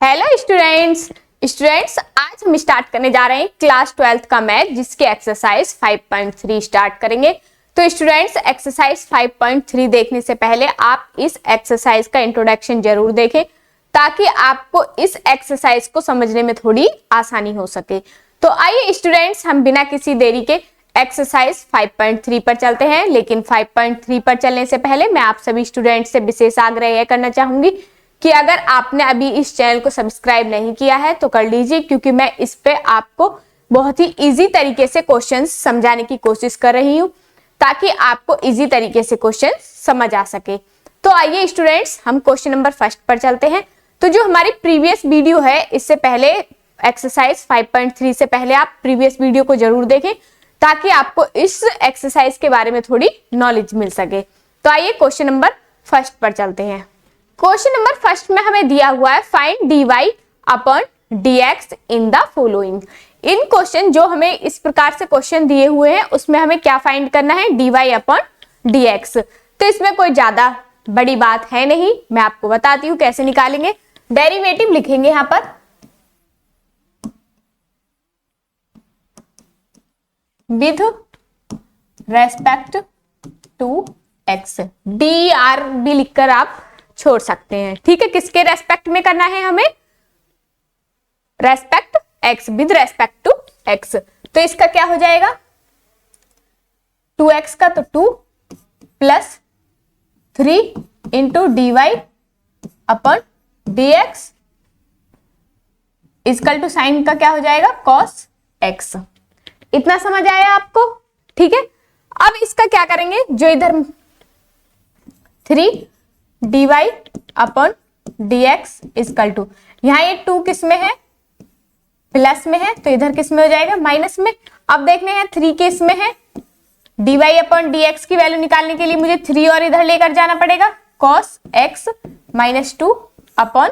Hello students आज हम start करने जा रहे हैं क्लास 12th का मैथ जिसके एक्सरसाइज 5.3 स्टार्ट करेंगे। तो स्टूडेंट्स एक्सरसाइज 5.3 देखने से पहले आप इस एक्सरसाइज का इंट्रोडक्शन जरूर देखें ताकि आपको इस एक्सरसाइज को समझने में थोड़ी आसानी हो सके। तो आइए स्टूडेंट्स हम बिना किसी देरी के एक्सरसाइज 5.3 पर चलते हैं। लेकिन 5.3 पर चलने से पहले मैं आप सभी स्टूडेंट्स से विशेष आग्रह करना चाहूंगी कि अगर आपने अभी इस चैनल को सब्सक्राइब नहीं किया है तो कर लीजिए, क्योंकि मैं इस पे आपको बहुत ही इजी तरीके से क्वेश्चंस समझाने की कोशिश कर रही हूं ताकि आपको इजी तरीके से क्वेश्चन समझ आ सके। तो आइए स्टूडेंट्स हम क्वेश्चन नंबर फर्स्ट पर चलते हैं। तो जो हमारी प्रीवियस वीडियो है, इससे पहले एक्सरसाइज 5.3 से पहले आप प्रीवियस वीडियो को जरूर देखें ताकि आपको इस एक्सरसाइज के बारे में थोड़ी नॉलेज मिल सके। तो आइए क्वेश्चन नंबर फर्स्ट पर चलते हैं। क्वेश्चन नंबर फर्स्ट में हमें दिया हुआ है find dy upon dx in the following. In question जो हमें इस प्रकार से क्वेश्चन दिए हुए हैं उसमें हमें क्या फाइंड करना है, dy अपॉन dx। तो इसमें कोई ज्यादा बड़ी बात है नहीं, मैं आपको बताती हूं कैसे निकालेंगे। डेरिवेटिव लिखेंगे यहां पर with respect to x, dr भी लिखकर आप छोड़ सकते हैं, ठीक है। किसके रेस्पेक्ट में करना है हमें, respect x, with respect to x। तो इसका क्या हो जाएगा 2x का तो 2 plus 3 into dy upon dx equal to sine का क्या हो जाएगा cos x। इतना समझ आया आपको, ठीक है। अब इसका क्या करेंगे, जो इधर 3 dy upon dx equal to, यहां ये 2 किस में है, प्लस में है, तो इधर किस में हो जाएगा, माइनस में। अब देखने हैं 3 किस में है, dy अपॉन dx की वैल्यू निकालने के लिए मुझे 3 और इधर लेकर जाना पड़ेगा, cos x माइनस 2 अपॉन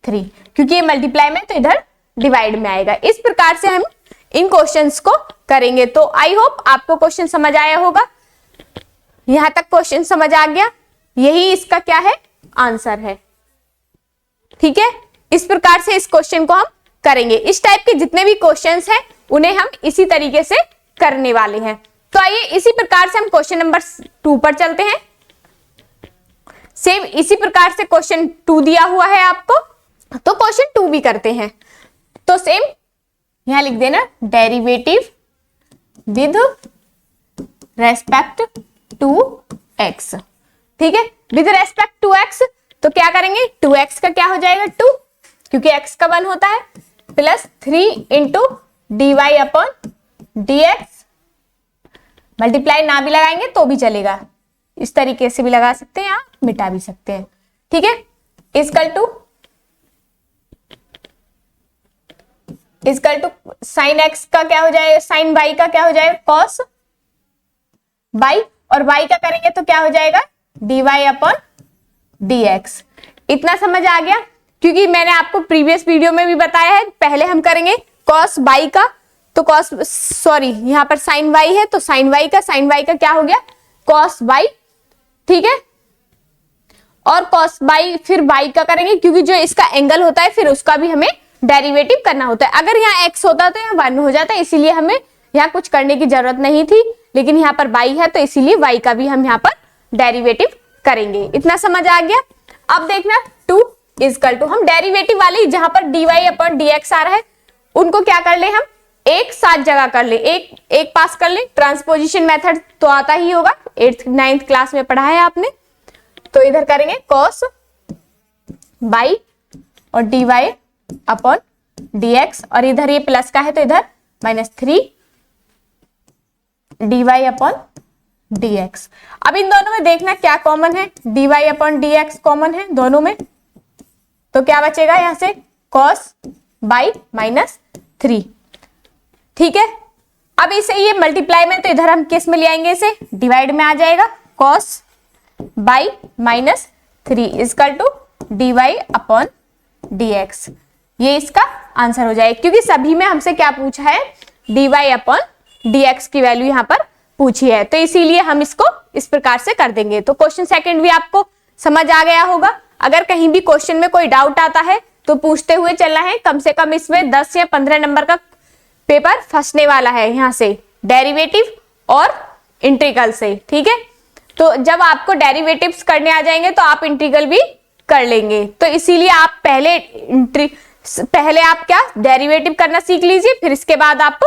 3, क्योंकि ये मल्टीप्लाई में तो इधर डिवाइड में आएगा। इस प्रकार से हम इन क्वेश्चंस को करेंगे। तो आई होप आपको क्वेश्चन समझ आया होगा। यहां तक क्वेश्चन समझ आ गया, यही इसका क्या है, आंसर है, ठीक है। इस प्रकार से इस क्वेश्चन को हम करेंगे। इस टाइप के जितने भी क्वेश्चंस हैं उन्हें हम इसी तरीके से करने वाले हैं। तो आइए इसी प्रकार से हम क्वेश्चन नंबर 2 पर चलते हैं। सेम इसी प्रकार से क्वेश्चन 2 दिया हुआ है आपको, तो क्वेश्चन 2 भी करते हैं। तो सेम यहां लिख देना derivative with respect to x, ठीक है। विद रेस्पेक्ट टू x तो क्या करेंगे, 2x का क्या हो जाएगा 2, क्योंकि x का 1 होता है, plus 3 into dy upon dx। Multiply ना भी लगाएंगे तो भी चलेगा, इस तरीके से भी लगा सकते हैं, आप मिटा भी सकते हैं, ठीक है। इक्वल टू साइन x का क्या हो जाएगा, साइन y का क्या हो जाएगा cos y, और y का करेंगे तो क्या हो जाएगा dy अपॉन dx। इतना समझ आ गया, क्योंकि मैंने आपको प्रीवियस वीडियो में भी बताया है। पहले हम करेंगे cos y का, तो यहाँ पर sin y है तो sin y का क्या हो गया cos y, ठीक है। और cos y फिर y का करेंगे, क्योंकि जो इसका एंगल होता है फिर उसका भी हमें डेरिवेटिव करना होता है। अगर यहाँ x होता तो यहाँ 1 हो जाता, इसीलिए हमें यहाँ कुछ करने की जरूरत नहीं थी, लेकिन यहाँ पर y है तो इसीलिए y का भी हम यहाँ पर डेरिवेटिव करेंगे। इतना समझ आ गया। अब देखना 2 इक्वल टू, हम डेरिवेटिव वाले जहां पर dy अपॉन dx आ रहा है उनको क्या कर ले, हम एक साथ जगह कर ले, एक पास कर ले। ट्रांसपोजिशन मेथड तो आता ही होगा, 8th 9th क्लास में पढ़ा है आपने। तो इधर करेंगे cos y और dy अपॉन dx, और इधर ये प्लस का है तो इधर माइनस 3 dy अपॉन dx। अब इन दोनों में देखना क्या कॉमन है, dy अपॉन dx कॉमन है दोनों में, तो क्या बचेगा यहां से cos y माइनस 3, ठीक है। अब इसे ये मल्टीप्लाई में तो इधर हम किस में ले आएंगे, इसे डिवाइड में आ जाएगा, cos y minus 3 equal to dy upon dx। ये इसका आंसर हो जाएगा, क्योंकि सभी में हमसे क्या पूछा है, dy अपॉन dx की वैल्यू यहां पर पूछी है, तो इसीलिए हम इसको इस प्रकार से कर देंगे। तो क्वेश्चन सेकंड भी आपको समझ आ गया होगा। अगर कहीं भी क्वेश्चन में कोई डाउट आता है तो पूछते हुए चलना है, कम से कम इसमें 10 या 15 नंबर का पेपर फंसने वाला है यहाँ से, डेरिवेटिव और इंटीग्रल से। ठीक है, तो जब आपको डेरिवेटिव्स करने आ जाएंगे तो आप इंटीग्रल भी कर लेंगे, तो इसीलिए आप पहले आप क्या डेरिवेटिव करना सीख लीजिए, फिर इसके बाद आप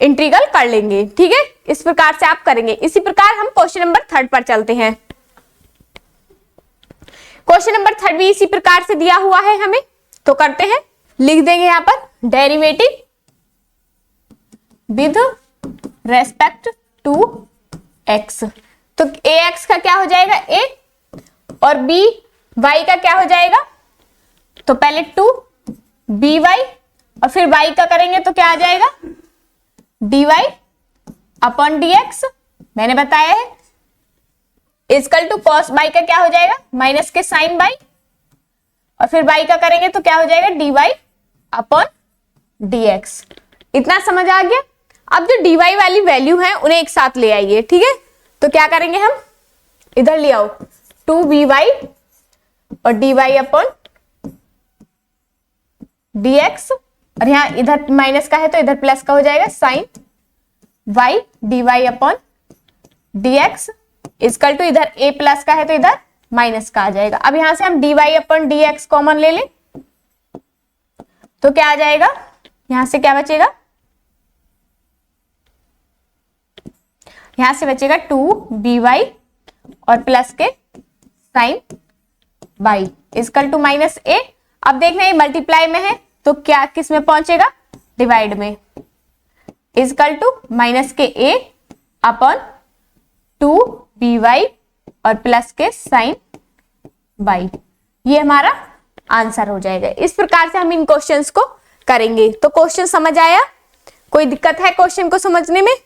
इंटीग्रल कर लेंगे। ठीक है, इस प्रकार से आप करेंगे। इसी प्रकार हम क्वेश्चन नंबर 3 पर चलते हैं। क्वेश्चन नंबर 3 भी इसी प्रकार से दिया हुआ है हमें, तो करते हैं, लिख देंगे यहां पर derivative with respect to x. तो ax का क्या हो जाएगा a, और by का क्या हो जाएगा, तो पहले 2by और फिर y का करेंगे तो क्या आ जाएगा dy अपॉन dx, मैंने बताया है, इजकल टू कॉस बाई का क्या हो जाएगा माइनस के साइन बाई, और फिर बाई का करेंगे तो क्या हो जाएगा dy अपॉन dx। इतना समझ आ गया। अब जो dy वाली वैल्यू है उन्हें एक साथ ले आइए। ठीक है, तो क्या करेंगे हम, इधर ले आओ 2by और dy अपॉन dx, और यहां इधर माइनस का है तो इधर प्लस का हो जाएगा sine y dy upon dx, is equal to इधर a प्लस का है तो इधर माइनस का आ जाएगा। अब यहां से हम dy अपॉन dx कॉमन ले लें तो क्या आ जाएगा, यहां से क्या बचेगा, यहां से बचेगा 2by और प्लस के sine by is equal to minus a। अब देखना ये मल्टीप्लाई में है तो क्या किस में पहुंचेगा, डिवाइड में, इजकल टू माइनस के a अपॉन 2by और प्लस के साइन बाई। ये हमारा आंसर हो जाएगा। इस प्रकार से हम इन क्वेश्चंस को करेंगे। तो क्वेश्चन समझ आया, कोई दिक्कत है क्वेश्चन को समझने में,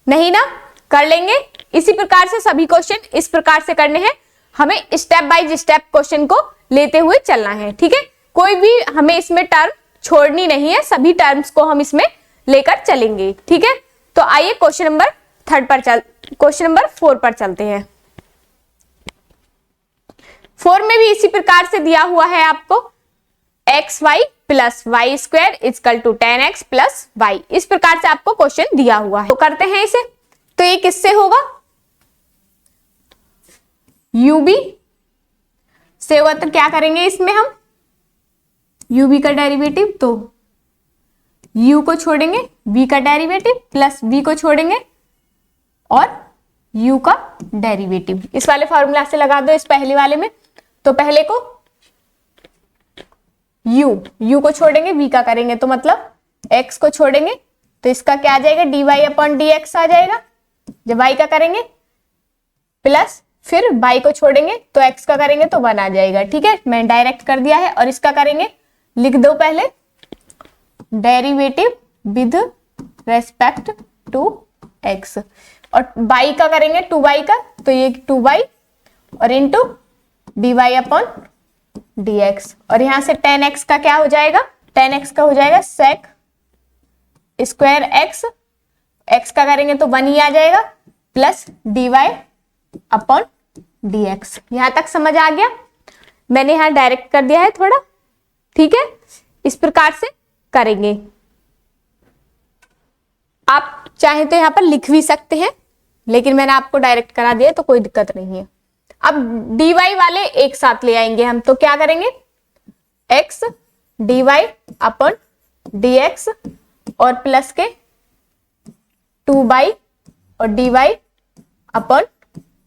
नहीं ना, कर लेंगे। इसी प्रकार से सभी क्वेश्चन इस प्रकार से करने हैं, हमें स्टेप बाय स्टेप क्वेश्चन को लेते हुए चलना है। ठीक है, कोई भी हमें इसमें टर्म छोड़नी नहीं है, सभी टर्म्स को हम इसमें लेकर चलेंगे। ठीक है, तो आइए क्वेश्चन नंबर 4 पर चलते हैं। 4 में भी इसी प्रकार से दिया हुआ है आपको xy प्लस y square equal to 10x plus y, इस प्रकार से आपको क्वेश्चन दिया हुआ है। तो करते हैं इसे, तो ये किससे होगा, ub से होगा, तो क्या करेंगे इसमें हम, ub का डेरिवेटिव, तो u को छोड़ेंगे, v का डेरिवेटिव प्लस v को छोड़ेंगे और u का डेरिवेटिव। इस वाले फॉर्मूला से लगा दो इस पहले वाले में, तो पहले को u को छोड़ेंगे, v का करेंगे तो मतलब x को छोड़ेंगे तो इसका क्या आ जाएगा dy अपॉन dx आ जाएगा। जब y का करेंगे प्लस फिर y को छोड़ेंगे तो x का करेंगे तो 1 आ जाएगा। ठीक है, मैं डायरेक्ट कर दिया है। और इसका करेंगे, लिख दो पहले derivative with respect to x, और y का करेंगे 2y का, तो ये 2y और इंटू dy अपॉन dx, और यहां से 10x का क्या हो जाएगा, 10x का हो जाएगा sec स्क्वायर x का करेंगे तो 1 ही आ जाएगा, प्लस dy अपॉन dx। यहां तक समझ आ गया, मैंने यहां डायरेक्ट कर दिया है थोड़ा। ठीक है, इस प्रकार से करेंगे। आप चाहे तो यहां पर लिख भी सकते हैं, लेकिन मैंने आपको डायरेक्ट करा दिया तो कोई दिक्कत नहीं है। अब dy वाले एक साथ ले आएंगे हम, तो क्या करेंगे x dy अपॉन dx और प्लस के 2y और dy अपॉन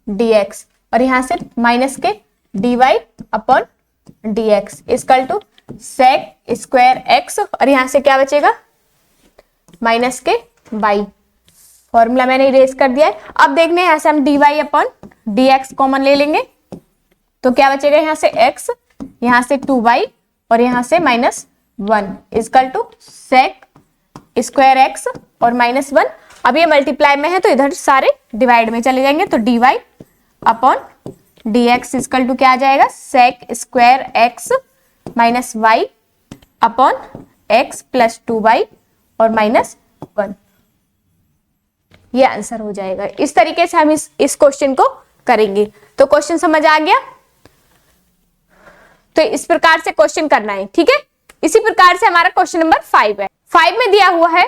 dx, और यहां से माइनस के dy upon dx equal to sec square x, और यहां से क्या बचेगा माइनस के y। फॉर्मूला मैंने इरेज कर दिया है। अब देखने यहां से हम dy अपॉन dx कॉमन ले लेंगे तो क्या बचेगा, यहां से x, यहां से 2y और यहां से -1 equal to sec square x और -1। अब ये मल्टीप्लाई में है तो इधर सारे डिवाइड में चले जाएंगे, तो dy upon dx equal to क्या आ जाएगा sec square x minus y upon x plus 2y और -1। ये आंसर हो जाएगा। इस तरीके से हम इस क्वेश्चन को करेंगे। तो क्वेश्चन समझ आ गया। तो इस प्रकार से क्वेश्चन करना है, ठीक है। इसी प्रकार से हमारा क्वेश्चन नंबर 5 है। 5 में दिया हुआ है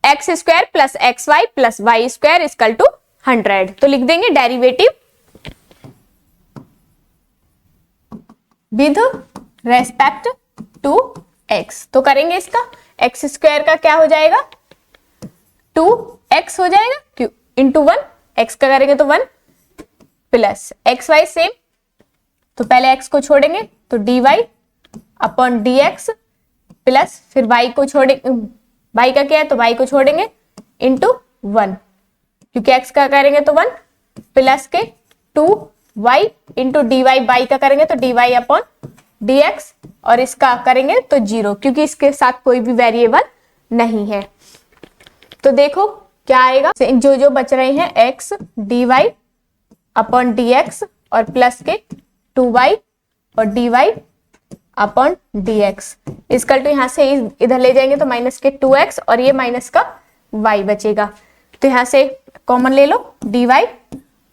x square plus x y plus y square equal to 100। तो लिख देंगे derivative with respect to x. तो करेंगे इसका एक्स स्क्वायर का क्या हो जाएगा 2x हो जाएगा, क्यों इंटू 1, एक्स का करेंगे तो 1 प्लस एक्स वाई सेम, तो पहले x को छोड़ेंगे तो dy अपॉन dx प्लस फिर y को छोड़ेंगे, y का क्या है तो y को छोड़ेंगे इंटू 1, क्योंकि x का करेंगे तो 1 प्लस के 2y इंटू dy, y का करेंगे तो dy अपॉन dx और इसका करेंगे तो 0, क्योंकि इसके साथ कोई भी वेरिएबल नहीं है। तो देखो क्या आएगा, जो जो बच रहे हैं x dy अपॉन dx और प्लस के 2y और dy upon dx equal to यहां से इधर ले जाएंगे तो माइनस के 2x और ये माइनस का y बचेगा। तो यहां से कॉमन ले लो dy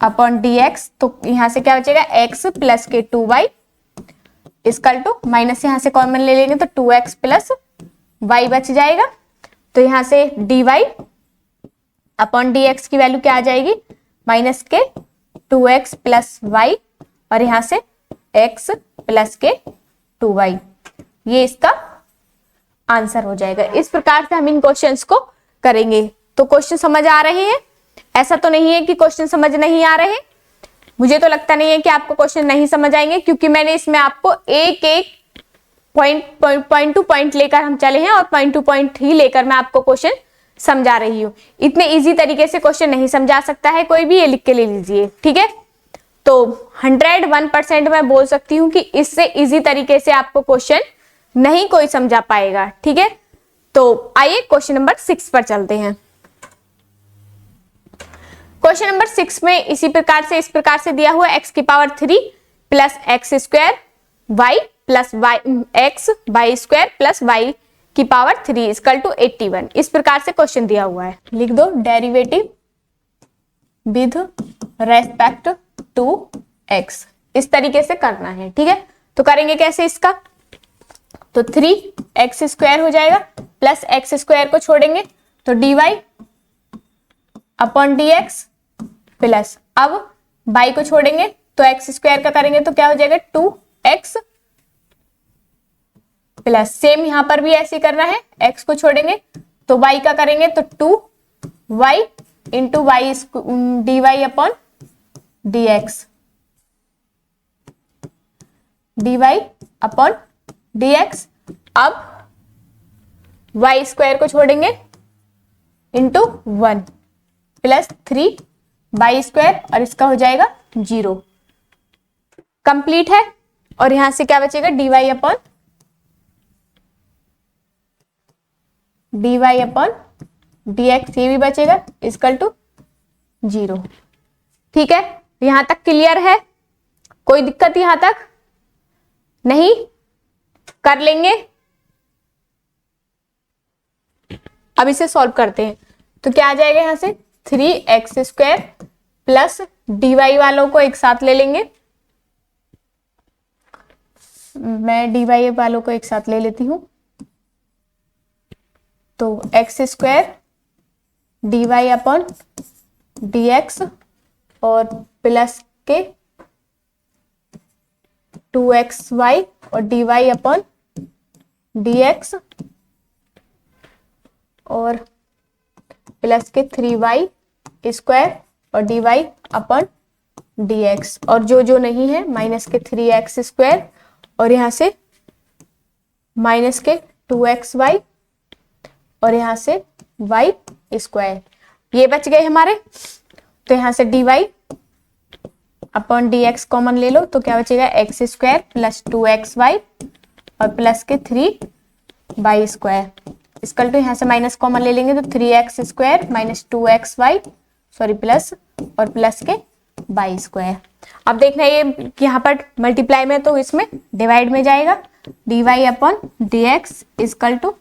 अपॉन dx, तो यहां से क्या बचेगा x प्लस के 2y इसकल टू माइनस यहां से कॉमन ले लेंगे तो 2x प्लस y बच जाएगा। तो यहां से dy अपॉन dx की वैल्यू क्या आ जाएगी माइनस के 2x प्लस y और यहां से x प्लस के 2y, ये इसका आंसर हो जाएगा। इस प्रकार से हम इन क्वेश्चंस को करेंगे। तो क्वेश्चन समझ आ रहे हैं? ऐसा तो नहीं है कि क्वेश्चन समझ नहीं आ रहे। मुझे तो लगता नहीं है कि आपको क्वेश्चन नहीं समझ आएंगे, क्योंकि मैंने इसमें आपको एक एक पॉइंट टू पॉइंट लेकर हम चले हैं और पॉइंट टू पॉइंट ही लेकर मैं आपको क्वेश्चन समझा रही हूँ। इतने इजी तरीके से क्वेश्चन नहीं समझा सकता है कोई भी, ये लिख के ले लीजिए, ठीक है। तो 101% मैं बोल सकती हूँ कि इससे इजी तरीके से आपको क्वेश्चन नहीं कोई समझा पाएगा, ठीक है। तो आइए क्वेश्चन नंबर 6 पर चलते हैं। क्वेश्चन नंबर 6 में इसी प्रकार से इस प्रकार से दिया हुआ x की power 3 plus x square y plus y x y square plus y की पावर 3 इक्वल टू 81, इस प्रकार से क्वेश्चन दिया हुआ है। लिख दो derivative with respect to x, इस तरीके से करना है, ठीक है। तो करेंगे कैसे इसका, तो 3x स्क्वायर हो जाएगा प्लस एक्स स्क्वायर को छोड़ेंगे तो dy अपॉन dx प्लस अब y को छोड़ेंगे तो x स्क्वायर का करेंगे तो क्या हो जाएगा 2x प्लस सेम यहां पर भी ऐसे करना है, x को छोड़ेंगे तो y का करेंगे तो 2y into y dy upon dx, dy upon dx। अब y स्क्वायर को छोड़ेंगे इंटू 1 प्लस 3y स्क्वायर और इसका हो जाएगा 0, कंप्लीट है। और यहां से क्या बचेगा dy अपॉन dx, ये भी बचेगा इक्वल टू 0, ठीक है। यहां तक क्लियर है? कोई दिक्कत यहां तक नहीं? कर लेंगे। अब इसे सॉल्व करते हैं तो क्या आ जाएगा यहां से 3x स्क्वायर प्लस dy वालों को एक साथ ले लेंगे, मैं dy वालों को एक साथ ले लेती हूं। तो x square dy upon dx और प्लस के 2xy और dy अपॉन dx और प्लस के 3y स्क्वायर और dy अपॉन dx और जो जो नहीं है माइनस के 3x स्क्वायर और यहां से माइनस के 2xy और यहां से y स्क्वायर, ये बच गए हमारे। तो यहां से dy अपॉन dx कॉमन ले लो तो क्या बचेगा x स्क्वायर प्लस 2xy और प्लस के 3y स्क्वायर इक्वल टू यहां से माइनस कॉमन ले लेंगे तो 3x square minus 2xy sorry plus और प्लस के y स्क्वायर। अब देखना ये यहाँ पर मल्टीप्लाई में तो इसमें डिवाइड में जाएगा, dy upon dx equal to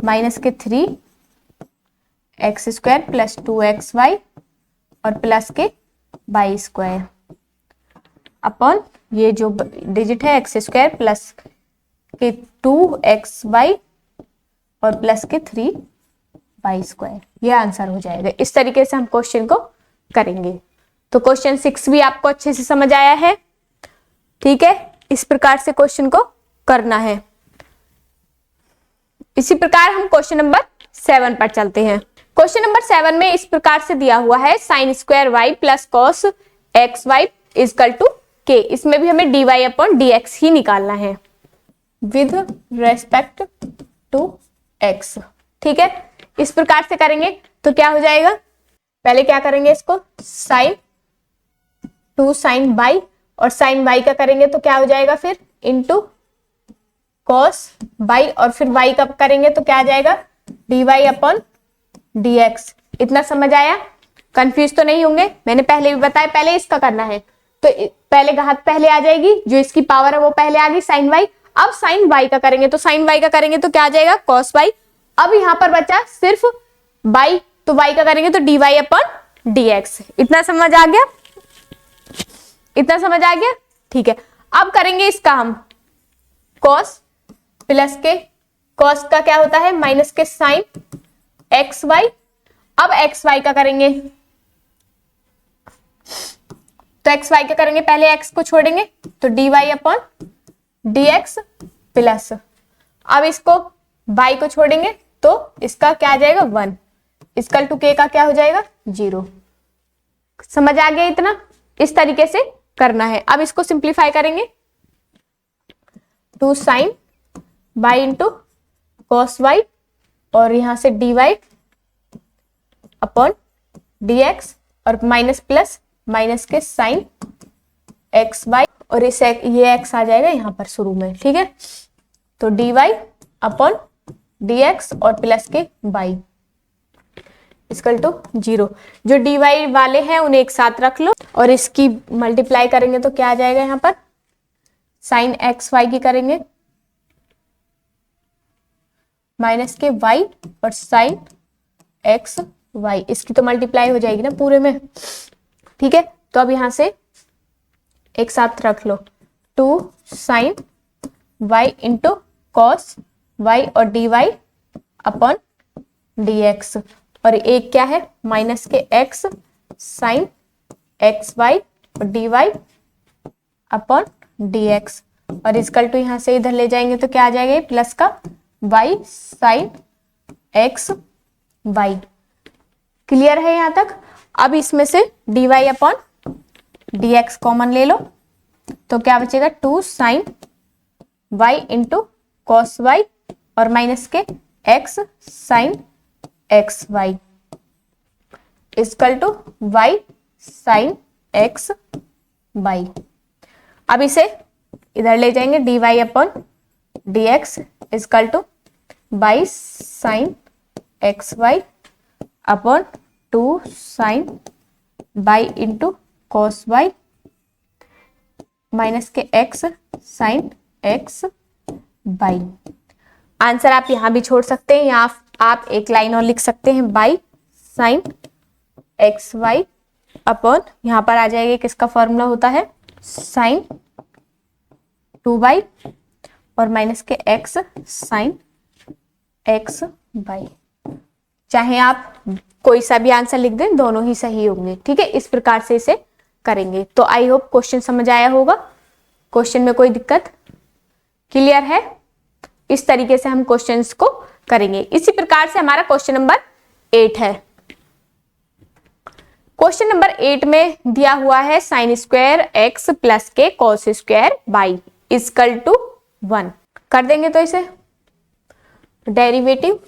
minus के 3x स्क्वायर प्लस 2xy और प्लस के y स्क्वायर अपॉन ये जो डिजिट है एक्स स्क्वायर प्लस के 2xy और प्लस के 3y², ये आंसर हो जाएगा। इस तरीके से हम क्वेश्चन को करेंगे। तो क्वेश्चन 6 भी आपको अच्छे से समझ आया है, ठीक है। इस प्रकार से क्वेश्चन को करना है। इसी प्रकार हम क्वेश्चन नंबर 7 पर चलते हैं। क्वेश्चन नंबर 7 में इस प्रकार से दिया हुआ है sine square y plus cos x y equal to के। इसमें भी हमें dy अपॉन dx ही निकालना है विद रेस्पेक्ट टू x, ठीक है। इस प्रकार से करेंगे तो क्या हो जाएगा, पहले क्या करेंगे, इसको साइन 2 साइन बाई और साइन बाई का करेंगे तो क्या हो जाएगा फिर इंटू कॉस बाई, और फिर y का करेंगे तो क्या आ जाएगा dy अपॉन dx। इतना समझ आया? कंफ्यूज तो नहीं होंगे, मैंने पहले भी बताया। पहले इसका करना है तो पहले घात पहले आ जाएगी, जो इसकी पावर है वो पहले आ गई साइन वाई। अब साइन वाई का करेंगे तो साइन वाई का करेंगे तो क्या आ जाएगा कॉस वाई। अब यहां पर बचा सिर्फ बाई, तो वाई का करेंगे तो dy अपॉन dx। इतना समझ आ गया? इतना समझ आ गया, ठीक है। अब करेंगे इसका हम कॉस प्लस के, कॉस का क्या होता है माइनस के साइन एक्स वाई। अब एक्स वाई का करेंगे तो एक्स वाई का करेंगे, पहले एक्स को छोड़ेंगे तो dy अपॉन dx प्लस, अब इसको y को छोड़ेंगे तो इसका क्या आ जाएगा 1 इक्वल टू k का क्या हो जाएगा 0। समझ आ गया? इतना इस तरीके से करना है। अब इसको सिंप्लीफाई करेंगे 2 sine y into cos y और यहां से dy अपॉन dx और माइनस प्लस माइनस के साइन एक्स वाई और इस ये x आ जाएगा यहां पर शुरू में, ठीक है। तो dy अपॉन dx और प्लस के y इक्वल टू 0। जो dy वाले हैं उन्हें एक साथ रख लो और इसकी मल्टीप्लाई करेंगे तो क्या आ जाएगा यहां पर साइन एक्स वाई की करेंगे माइनस के y और साइन एक्स वाई, इसकी तो मल्टीप्लाई हो जाएगी ना पूरे में, ठीक है। तो अब यहां से एक साथ रख लो 2 sine y into cos y और dy अपॉन dx और एक क्या है माइनस के x साइन एक्स वाई और dy अपॉन dx और इक्वल टू यहां से इधर ले जाएंगे तो क्या आ जाएगा प्लस का y sine x y. Clear है यहां तक? अब इसमें से dy अपॉन dx कॉमन ले लो तो क्या बचेगा 2 sine y into cos y और माइनस के x sine x y equal to y sine x y. अब इसे इधर ले जाएंगे dy upon dx equal to y sine x y upon 2 sine y into cos y minus के x sine x y. Answer आप यहां भी छोड़ सकते हैं, यहाँ आप एक लाइन और लिख सकते हैं y sine x y upon यहां पर आ जाएगा किसका फॉर्मूला होता है साइन 2y और माइनस के x साइन एक्स वाई। चाहे आप कोई सा भी आंसर लिख दें, दोनों ही सही होंगे, ठीक है। इस प्रकार से इसे करेंगे। तो आई होप क्वेश्चन समझ आया होगा। क्वेश्चन में कोई दिक्कत? क्लियर है? इस तरीके से हम क्वेश्चंस को करेंगे। इसी प्रकार से हमारा क्वेश्चन नंबर 8 है। क्वेश्चन नंबर 8 में दिया हुआ है साइन स्क्वायर एक्स प्लस के cos square y equal to 1। कर देंगे तो इसे derivative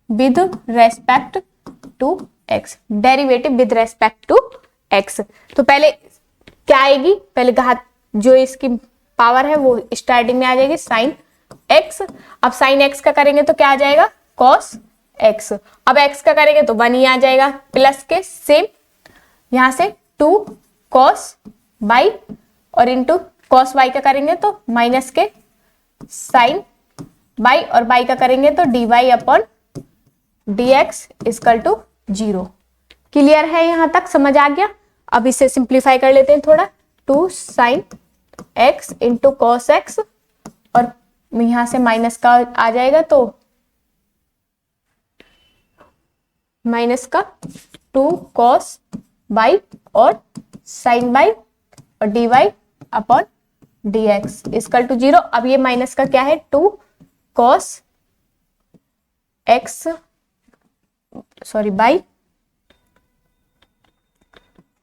with respect to x, derivative with respect to x. तो पहले क्या आएगी, पहले घात जो इसकी पावर है वो स्टार्टिंग में आ जाएगी साइन एक्स। अब साइन एक्स का करेंगे तो क्या आ जाएगा कॉस एक्स। अब एक्स का करेंगे तो 1 ही आ जाएगा प्लस के सेम यहां से 2 कॉस वाई और इंटू कॉस वाई का करेंगे तो माइनस के साइन वाई और वाई का करेंगे तो d y upon dx equal to 0। Clear है? यहां तक समझ आ गया? अब इसे सिंप्लीफाई कर लेते हैं थोड़ा। 2 sine x into cos x, और यहां से माइनस का आ जाएगा तो माइनस का 2 कॉस बाई और साइन बाई और dy upon dx equal to 0। अब ये माइनस का क्या है, 2 cos x sorry by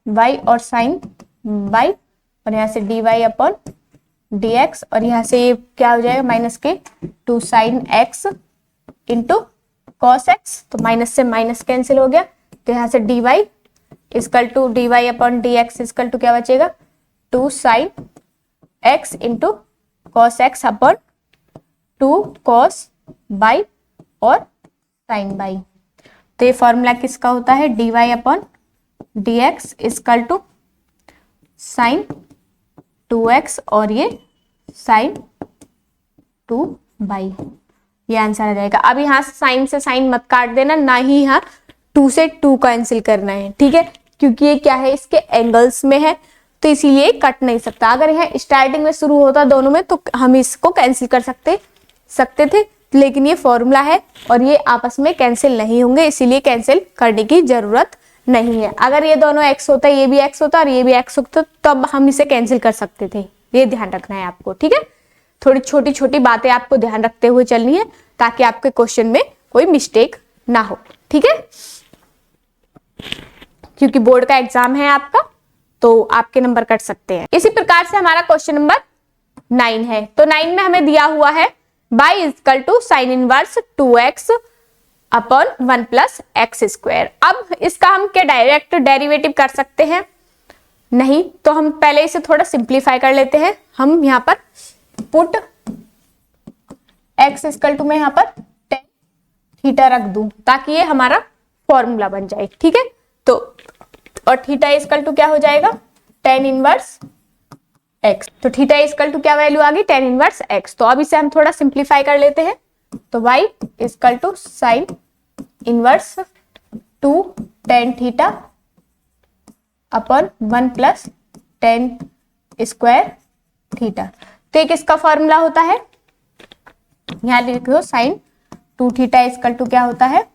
y और साइन बाई और यहाँ से dy अपॉन dx, और यहाँ से ये क्या हो जाएगा, माइनस के 2 sine x into cos x, तो माइनस से माइनस कैंसिल हो गया, तो यहाँ से dy equal to dy upon dx equal to क्या बचेगा, 2 sine x into cos x upon 2 cos by और साइन बाई। तो ये फॉर्मूला किसका होता है, dy upon dx equal to sine 2x और ये साइन 2 बाई, ये आंसर आ जाएगा। अब यहाँ साइन से साइन मत काट देना, ना ही यहाँ 2 से 2 कैंसिल करना है, ठीक है, क्योंकि ये क्या है, इसके एंगल्स में है, तो इसीलिए कट नहीं सकता। अगर यहाँ स्टार्टिंग में शुरू होता दोनों में तो हम इसको कैंसिल कर सकते थे, लेकिन ये फॉर्मूला है और ये आपस में कैंसिल नहीं होंगे, इसीलिए कैंसिल करने की जरूरत नहीं है। अगर ये दोनों x होता, ये भी x होता और ये भी x होता, तब हम इसे कैंसिल कर सकते थे। ये ध्यान रखना है आपको, ठीक है। थोड़ी छोटी छोटी बातें आपको ध्यान रखते हुए चलनी है ताकि आपके क्वेश्चन में कोई मिस्टेक ना हो, ठीक है, क्योंकि बोर्ड का एग्जाम है आपका, तो आपके नंबर कट सकते हैं। इसी प्रकार से हमारा क्वेश्चन नंबर 9 है। तो 9 में हमें दिया हुआ है y equal to sine inverse 2x upon 1 plus x square. अब इसका हम क्या डायरेक्ट डेरिवेटिव कर सकते हैं, नहीं, तो हम पहले इसे थोड़ा सिंप्लीफाई कर लेते हैं। हम यहाँ पर पुट x इक्वल टू में यहाँ पर tan थीटा रख दूं ताकि ये हमारा फॉर्मूला बन जाए, ठीक है। तो और थीटा इक्वल टू क्या हो जाएगा, tan इनवर्स x, तो थीटा इक्वल टू क्या वैल्यू आ गई, tan इनवर्स x। तो अब इसे हम थोड़ा सिंप्लीफाई कर लेते हैं, तो y equal to sine inverse 2 tan theta upon 1 plus tan square theta. तो एक इसका फॉर्मूला होता है, यहां लिखो साइन 2 थीटा इक्वल टू क्या होता है,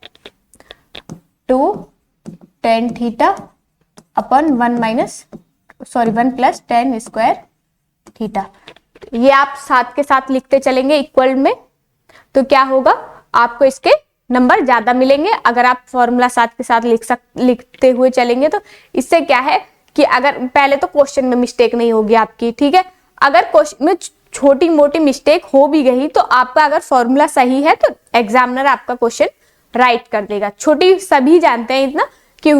2 tan theta upon 1 plus tan square theta. ये आप साथ के साथ लिखते चलेंगे इक्वल में, तो क्या होगा, आपको इसके नंबर ज्यादा मिलेंगे। अगर आप फॉर्मूला साथ के साथ लिखते हुए चलेंगे तो इससे क्या है कि अगर पहले तो क्वेश्चन में मिस्टेक नहीं होगी आपकी, ठीक है। अगर क्वेश्चन में छोटी मोटी मिस्टेक हो भी गई तो आपका अगर फॉर्मूला सही है तो एग्जामिनर आपका क्वेश्चन राइट कर देगा। छोटी सभी जानते हैं इतना कि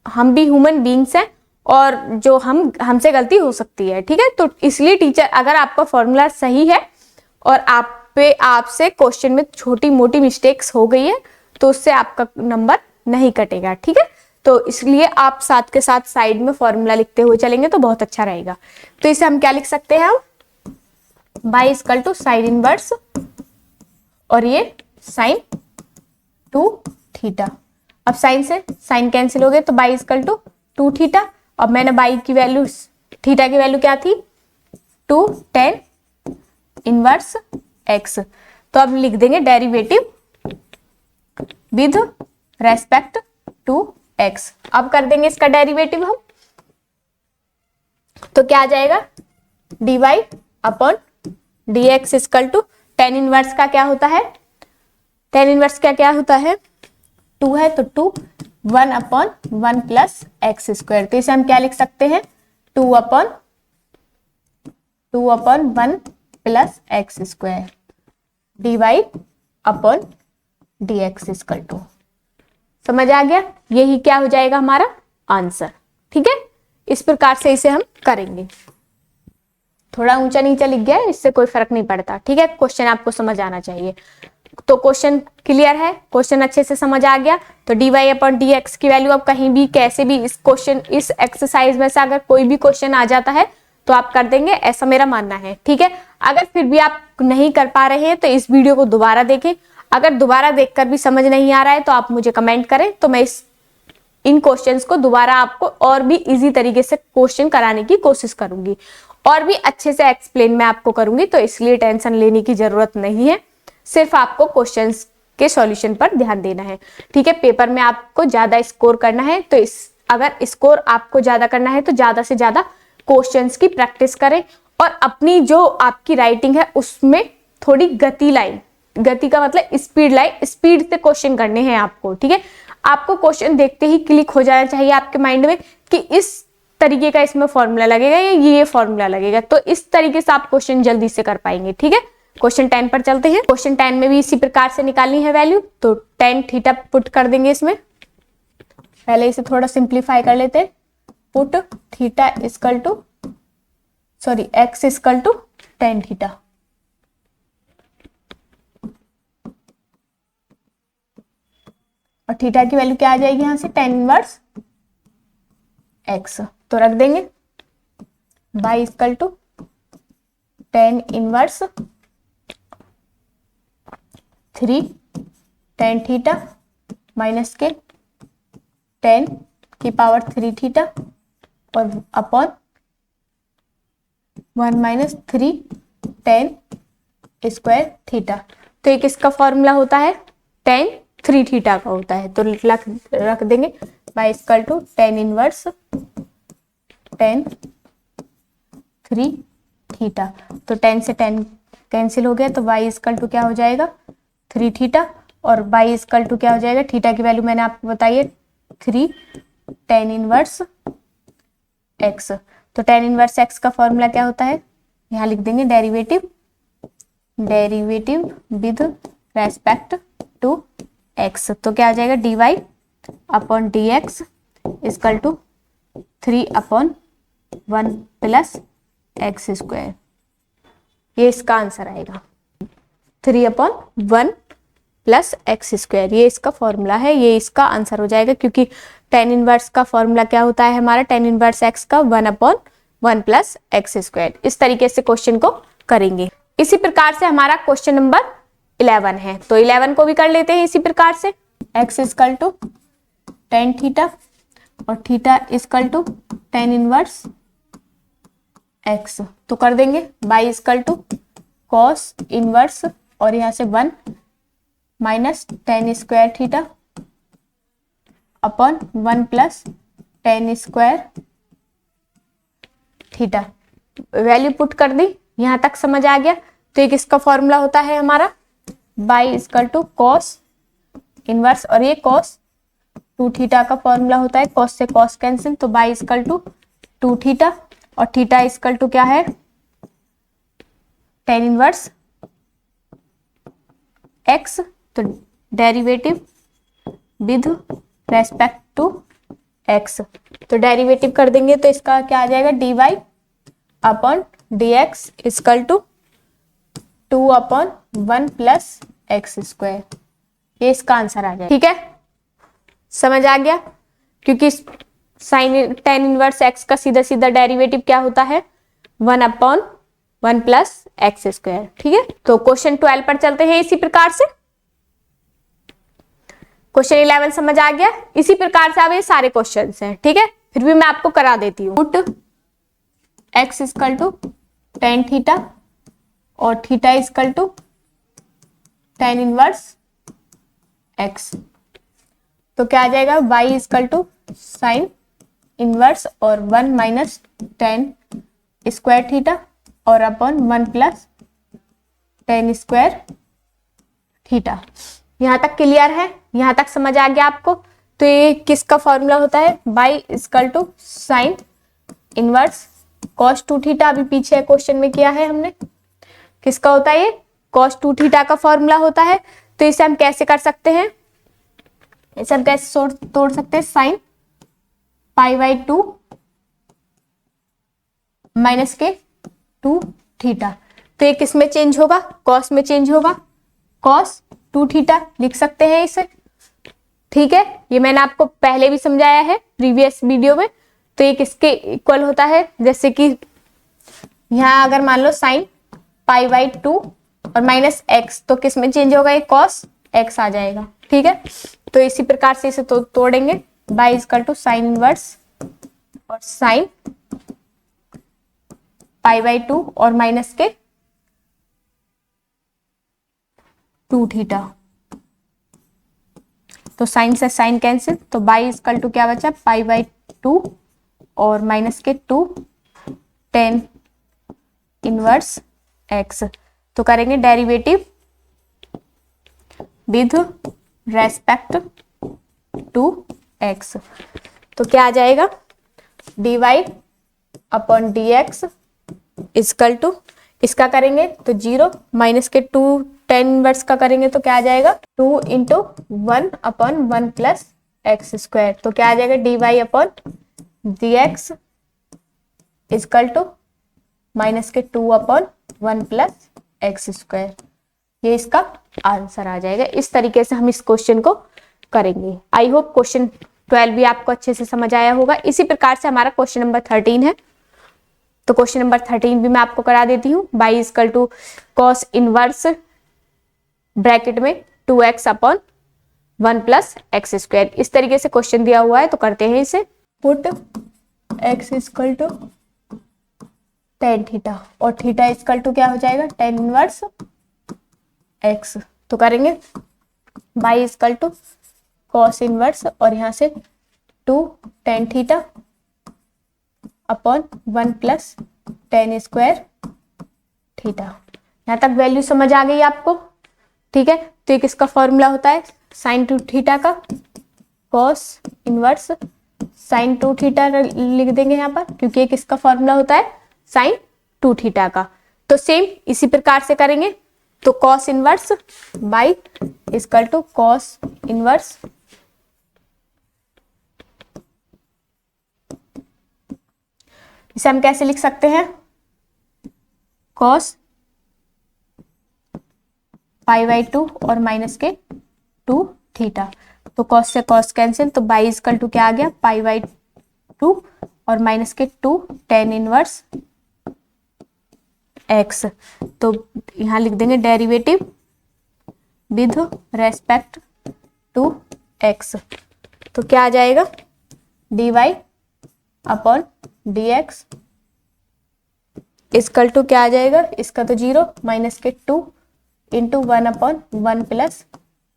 हम भी ह्यूमन बीइंग्स हैं और जो हमसे गलती हो सकती है, ठीक है। तो इसलिए टीचर, अगर आपका फॉर्मूला सही है और आपसे क्वेश्चन में छोटी मोटी मिस्टेक्स हो गई है तो उससे आपका नंबर नहीं कटेगा, ठीक है। तो इसलिए आप साथ के साथ साइड में फॉर्मूला लिखते हुए चलेंगे तो बहुत अच्छा रहेगा। तो इसे हम क्या लिख सकते हैं, y equal to sine inverse और ये साइन 2 थीटा। अब साइन से साइन कैंसिल हो गए तो y इक्वल टू 2 थीटा। अब मैंने y की वैल्यू, थीटा की वैल्यू क्या थी, 2 tan इनवर्स x। तो अब लिख देंगे derivative with respect to x। अब कर देंगे इसका डेरिवेटिव हम, तो क्या आ जाएगा, dy upon dx equal to tan inverse का क्या होता है, tan इनवर्स का क्या होता है, 2 है तो 2 1 अपॉन 1 प्लस एक्स स्क्वायर। तो इसे हम क्या लिख सकते हैं, 2 upon 1 plus x square dy upon dx equal to, समझ आ गया, यही क्या हो जाएगा हमारा आंसर, ठीक है। इस प्रकार से इसे हम करेंगे। थोड़ा ऊंचा नीचा लिख गया है, इससे कोई फर्क नहीं पड़ता, ठीक है। क्वेश्चन आपको समझ आना चाहिए। तो क्वेश्चन क्लियर है, क्वेश्चन अच्छे से समझ आ गया। तो dy अपॉन dx की वैल्यू अब कहीं भी कैसे भी इस क्वेश्चन, इस एक्सरसाइज में से अगर कोई भी क्वेश्चन आ जाता है तो आप कर देंगे, ऐसा मेरा मानना है, ठीक है। अगर फिर भी आप नहीं कर पा रहे हैं तो इस वीडियो को दोबारा देखें। अगर दोबारा देखकर भी समझ नहीं आ रहा है तो आप मुझे कमेंट करें, तो मैं इन क्वेश्चंस को दोबारा आपको और भी इजी तरीके से क्वेश्चन कराने की कोशिश करूंगी और भी अच्छे से एक्सप्लेन मैं आपको करूंगी, तो इसलिए टेंशन लेने की जरूरत नहीं है। सिर्फ आपको क्वेश्चंस के सॉल्यूशन पर ध्यान देना है, ठीक है। पेपर में आपको ज्यादा स्कोर करना है, तो अगर स्कोर आपको ज्यादा करना है तो ज्यादा से ज्यादा क्वेश्चंस की प्रैक्टिस करें और अपनी जो आपकी राइटिंग है उसमें थोड़ी गति लाएं। गति का मतलब स्पीड लाएं, स्पीड से क्वेश्चन करने हैं आपको, ठीक है। आपको क्वेश्चन देखते ही क्लिक हो जाना चाहिए आपके माइंड में कि इस तरीके का इसमें फॉर्मूला लगेगा या ये फॉर्मूला लगेगा, तो इस तरीके से आप क्वेश्चन जल्दी से कर पाएंगे, ठीक है। क्वेश्चन 10 पर चलते हैं। क्वेश्चन 10 में भी इसी प्रकार से निकालनी है वैल्यू, तो tan थीटा पुट कर देंगे इसमें। पहले इसे थोड़ा सिंप्लीफाई कर लेते हैं। Put theta equal to x equal to tan theta, और थीटा की वैल्यू क्या आ जाएगी यहां से tan इनवर्स x, तो रख देंगे y equal to tan inverse 3 tan theta minus के tan की पावर 3 थीटा और upon 1 minus 3 tan square theta. तो एक इसका फॉर्मूला होता है tan 3 थीटा का होता है, तो रख देंगे y equal to tan inverse tan 3 theta. तो tan से tan कैंसिल हो गया, तो y इक्वल टू क्या हो जाएगा 3 थीटा, और y इक्वल टू क्या हो जाएगा, थीटा की वैल्यू मैंने आपको बताई है 3 tan इनवर्स x। तो tan इनवर्स x का फॉर्मूला क्या होता है, यहाँ लिख देंगे derivative with respect to x। तो क्या आ जाएगा dy upon dx equal to 3 upon 1 plus x square, ये इसका आंसर आएगा 3 अपॉन 1 प्लस एक्स स्क्वायर, ये इसका फॉर्मूला है, ये इसका आंसर हो जाएगा, क्योंकि tan इनवर्स का फॉर्मूला क्या होता है हमारा, tan इनवर्स x का 1 अपॉन 1 प्लस एक्स स्क्वायर। इस तरीके से क्वेश्चन को करेंगे। इसी प्रकार से हमारा क्वेश्चन नंबर 11 है, तो 11 को भी कर लेते हैं इसी प्रकार से। x equal to tan theta और theta equal to tan inverse x, तो कर देंगे y equal to cos inverse और यहाँ से 1 minus tan square theta upon 1 plus tan square theta. Value put कर दी, यहां तक समझ आ गया। तो एक इसका फॉर्मूला होता है हमारा y equal to cos inverse, और ये cos 2 थीटा का फॉर्मूला होता है, cos से cos कैंसिल, तो y इक्वल टू 2 थीटा और थीटा इक्वल टू क्या है tan इनवर्स x। तो derivative with respect to x, तो डेरिवेटिव कर देंगे तो इसका क्या आ जाएगा dy upon dx equal to 2 upon 1 plus x square, ये इसका आंसर आ जाएगा, ठीक है। समझ आ गया, क्योंकि साइन tan इनवर्स x का सीधा सीधा डेरिवेटिव क्या होता है 1 अपॉन 1 प्लस एक्स स्क्वायर, ठीक है। तो क्वेश्चन 12 पर चलते हैं इसी प्रकार से। क्वेश्चन 11 समझ आ गया। इसी प्रकार से अब ये सारे क्वेश्चंस हैं, ठीक है, फिर भी मैं आपको करा देती हूँ। Put x equal to tan theta और theta equal to tan inverse x, तो क्या आ जाएगा y equal to sine inverse और 1 माइनस tan स्क्वायर थीटा और upon 1 plus tan square theta. यहां तक क्लियर है, यहां तक समझ आ गया आपको। तो ये किसका फॉर्मूला होता है y equal to sine inverse cos 2 theta, अभी पीछे क्वेश्चन में किया है हमने, किसका होता है ये cos 2 थीटा का फॉर्मूला होता है। तो इसे हम कैसे कर सकते हैं, इसे हम कैसे तोड़ सकते हैं, साइन π/2 माइनस के 2 थीटा, तो ये किस में चेंज होगा, cos में चेंज होगा, cos 2 थीटा लिख सकते हैं इसे, ठीक है। ये मैंने आपको पहले भी समझाया है प्रीवियस वीडियो में। तो ये किसके इक्वल होता है, जैसे कि यहाँ अगर मान लो साइन π/2 और माइनस एक्स, तो किस में चेंज होगा, ये cos x आ जाएगा, ठीक है। तो इसी प्रकार से इसे तोड़ेंगे, by is equal to sine inverse और साइन पाई बाई 2 और माइनस के 2 थीटा। तो साइन से साइन कैंसिल, तो बाई इजकल टू क्या बचा, पाई बाई 2 और माइनस के 2 tan इनवर्स x। तो करेंगे derivative with respect to x। तो क्या आ जाएगा, dy upon dx is equal to, इसका करेंगे तो 0 माइनस के 2 tan इनवर्स का करेंगे तो क्या आ जाएगा 2 into 1 upon 1 plus x square. तो क्या आ जाएगा dy upon dx is equal to minus के 2 अपॉन 1 प्लस एक्स स्क्वायर। ये इसका आंसर आ जाएगा। इस तरीके से हम इस क्वेश्चन को करेंगे। आई होप क्वेश्चन 12 भी आपको अच्छे से समझ आया होगा। इसी प्रकार से हमारा क्वेश्चन नंबर 13 है। तो क्वेश्चन नंबर 13 भी मैं आपको करा देती हूँ। By is equal to cos inverse bracket में 2x upon 1 plus x square. इस तरीके से क्वेश्चन दिया हुआ है, तो करते हैं इसे। Put x is equal to tan theta और थीटा इजकल टू क्या हो जाएगा tan इनवर्स x। तो करेंगे by is equal to cos inverse और यहां से 2 tan theta upon 1 plus tan square theta. यहां तक वैल्यू समझ आ गई आपको, ठीक है। तो एक इसका फॉर्मूला होता है साइन 2 थीटा का, कॉस इनवर्स साइन 2 थीटा लिख देंगे यहाँ पर, क्योंकि एक इसका फॉर्मूला होता है साइन 2 थीटा का। तो सेम इसी प्रकार से करेंगे। तो cos inverse by is equal to cos inverse इसे हम कैसे लिख सकते हैं, कॉस पाई बाई 2 और माइनस के 2 थीटा। तो कॉस से कॉस कैंसिल, तो बाई इजकल टू क्या आ गया पाई बाई 2 और माइनस के 2 tan इनवर्स x। तो यहां लिख देंगे derivative with respect to x। तो क्या आ जाएगा dy upon dx is equal to क्या आ जाएगा, इसका तो 0 माइनस के 2 into 1 upon 1 plus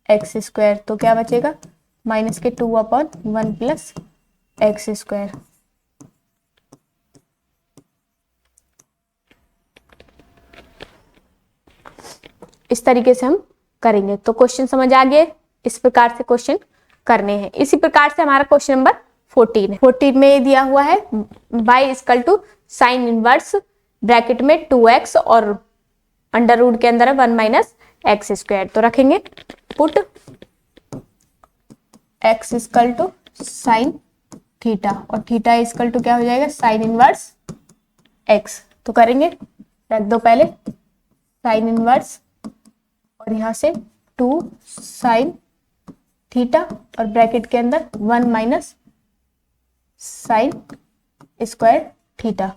x square. तो क्या बचेगा माइनस के 2 अपॉन 1 प्लस एक्स स्क्वायर। इस तरीके से हम करेंगे। तो क्वेश्चन समझ आ गए, इस प्रकार से क्वेश्चन करने हैं। इसी प्रकार से हमारा क्वेश्चन नंबर 14 है। 14 में ये दिया हुआ है y is equal to sine inverse bracket में 2x और अंडर रूट के अंदर है 1 माइनस एक्स स्क्वायर। तो रखेंगे put x is equal to sine theta और थीटा इजकल टू क्या हो जाएगा साइन इनवर्स x। तो करेंगे, रख दो पहले साइन इनवर्स और यहां से 2 साइन थीटा और ब्रैकेट के अंदर 1 माइनस साइन स्क्वायर थीटा।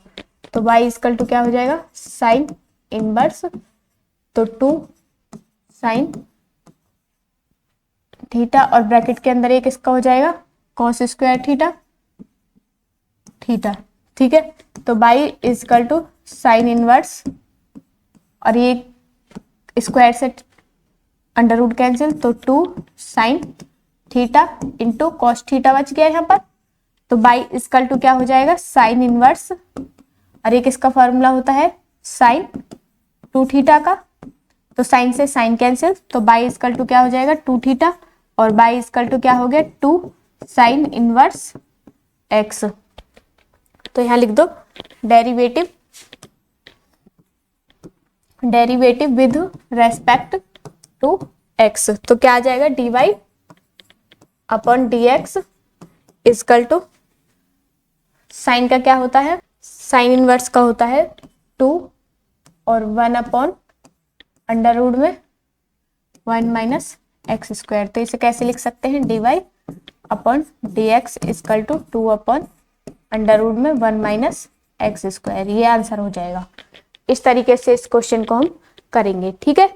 तो y इजकल टू क्या हो जाएगा साइन इनवर्स, तो 2 साइन थीटा और ब्रैकेट के अंदर एक इसका हो जाएगा कॉस स्क्वायर थीटा थीटा, ठीक है। तो y is equal to sine inverse और ये स्क्वायर से अंडर रूट कैंसिल, तो 2 sine theta into cos theta बच गया यहाँ पर। तो y इजकल टू क्या हो जाएगा साइन इनवर्स और एक इसका फॉर्मूला होता है साइन 2 थीटा का। तो साइन से साइन कैंसिल, तो y इजकल टू क्या हो जाएगा 2 थीटा और y इजकल टू क्या हो गया 2 साइन इनवर्स x। तो यहां लिख दो derivative with respect to x। तो क्या आ जाएगा dy upon dx is equal to sine का क्या होता है साइन इनवर्स का होता है 2 और 1 अपॉन अंडर रूट में 1 माइनस एक्स स्क्वायर। तो इसे कैसे लिख सकते हैं dy upon dx is equal to 2 upon under root में 1 माइनस एक्स स्क्वायर। ये आंसर हो जाएगा। इस तरीके से इस क्वेश्चन को हम करेंगे, ठीक है।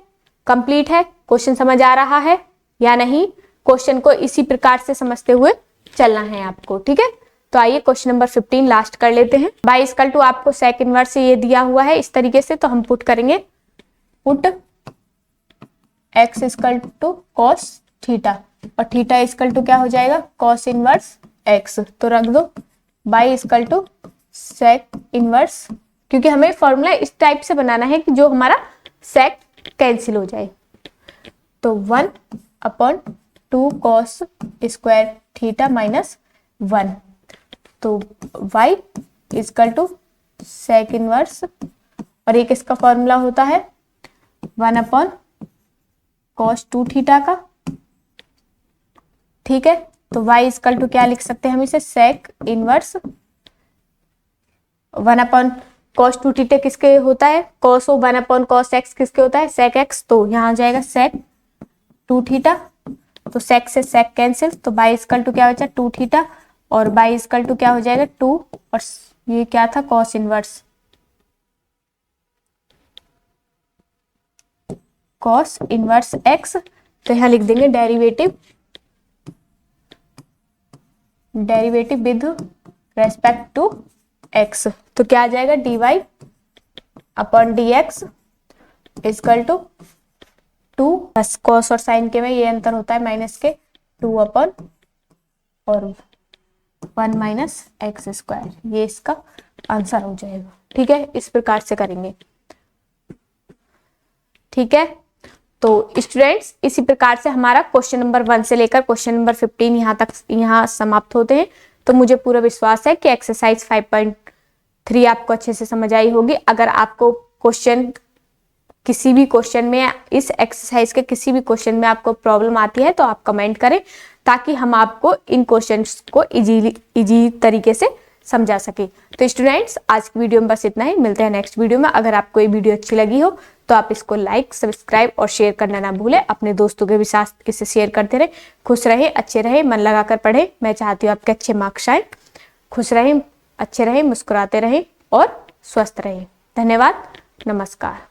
कंप्लीट है। क्वेश्चन समझ आ रहा है या नहीं, क्वेश्चन को इसी प्रकार से समझते हुए चलना है आपको, ठीक है। तो आइए क्वेश्चन नंबर 15 लास्ट कर लेते हैं। बाई इक्वल टू आपको सेक इनवर्स से ये दिया हुआ है इस तरीके से, तो हम पुट करेंगे, put x equal to cos theta, और थीटा इक्वल टू क्या हो जाएगा, कॉस इनवर्स x। तो रख दो y equal to sec inverse, क्योंकि हमें फॉर्मूला इस टाइप से बनाना है कि जो हमारा सेक कैंसिल हो जाए। तो 1/2 कॉस स्क्वायर थीटा माइनस 1। तो y equal to sec inverse, और एक इसका फॉर्मूला होता है 1/cos2 थीटा का, ठीक है। तो y इक्वल टू क्या लिख सकते हैं हम इसे, सेक इनवर्स 1/cos2 थीटा किसके होता है, cos 1/cos x किसके होता है, sec x। तो यहाँ आ जाएगा sec 2 थीटा, तो sec से sec कैंसिल, तो y इक्वल टू क्या बचा 2 थीटा, और y इक्वल टू क्या हो जाएगा 2, और ये क्या था cos inverse, cos inverse x। तो यहाँ लिख देंगे derivative with respect to x। तो क्या आ जाएगा dy upon dx equal to 2, बस कॉस और साइन के में ये अंतर होता है माइनस के, 2 अपॉन और 1 माइनस एक्स स्क्वायर, ये इसका आंसर हो जाएगा, ठीक है। इस प्रकार से करेंगे, ठीक है। तो स्टूडेंट्स इसी प्रकार से हमारा क्वेश्चन नंबर 1 से लेकर क्वेश्चन नंबर 15 यहाँ समाप्त होते हैं। तो मुझे पूरा विश्वास है कि एक्सरसाइज 5.3 आपको अच्छे से समझ आई होगी। अगर आपको क्वेश्चन किसी भी क्वेश्चन में, इस एक्सरसाइज के किसी भी क्वेश्चन में आपको प्रॉब्लम आती है तो आप कमेंट करें, ताकि हम आपको इन क्वेश्चंस को इजी तरीके से समझा सके। तो स्टूडेंट्स आज की वीडियो में बस इतना ही, मिलते हैं नेक्स्ट वीडियो में। अगर आपको ये वीडियो अच्छी लगी हो तो आप इसको लाइक, सब्सक्राइब और शेयर करना ना भूलें। अपने दोस्तों के भी साथ इसे शेयर करते रहे। खुश रहे, अच्छे रहे, मन लगाकर पढ़े। मैं चाहती हूँ आपके अच्छे मार्क्स आए। खुश रहें, अच्छे रहें, मुस्कुराते रहें और स्वस्थ रहें। धन्यवाद, नमस्कार।